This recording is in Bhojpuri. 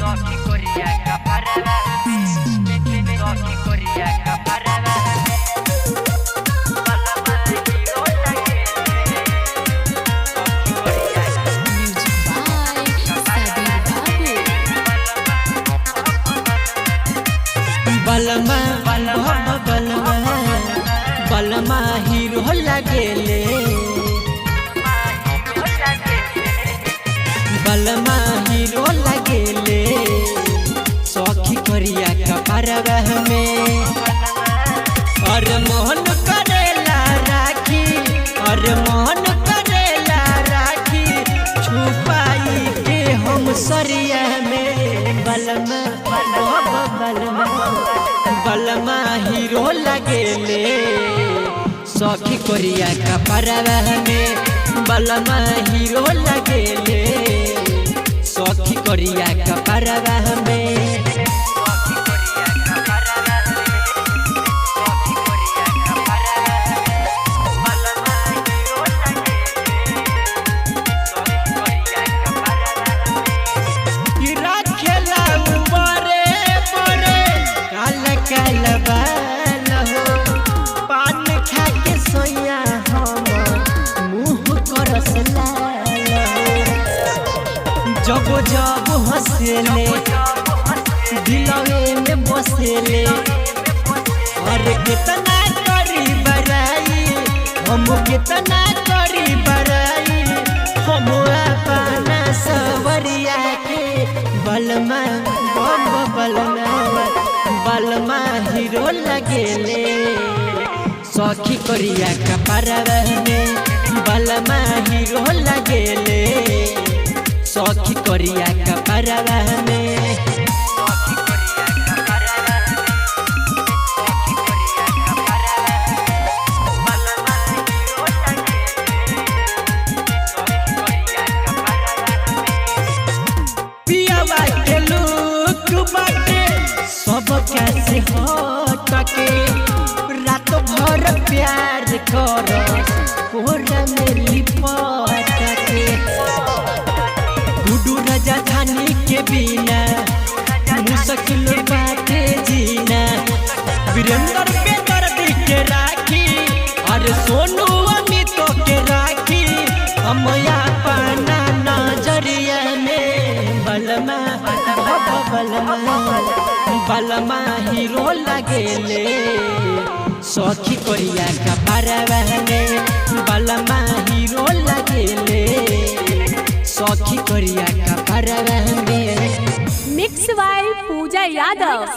Sofri Korea Kaparava Sofri Korea Kaparava Balama hero lage Sofri Korea Music by Sabir Babu बलमा हीरो लगेले बलमा हीरो लगेले सखी करिया कपरवा में और मोहन करेला राखी और मोहन करेला राखी छुपाई के हम सरिया में बलमा हीरो लगेले सखी कोरिया कपरवा में बलमा हीरो लगेले सखी कोरिया कपरवा में जब जब हंसेले दिलवे में बसेले और कितना करी बराई हम कितना करी बराई हम अपना सवरिया के बलमा हीरो लगेले सखी कोरिया कपरवा में बलमा हीरो लगेले सखी कोरिया कपरवा में पियावा के लुक बाटे सब कैसे हटके रात भर प्यार कर कोरा में लिपट के गुडू राजा धानी के बिना मुश्किल बाटे जीना वीरेंद्र पे दर्द के राखी और सोनू अमित के राखी हम अपना नजरिया में बलमा हीरो लगेले सखी कोरिया कपरवा में बलमा हीरो लगेले सखी कोरिया कपरवा में Mix by Pooja Yadav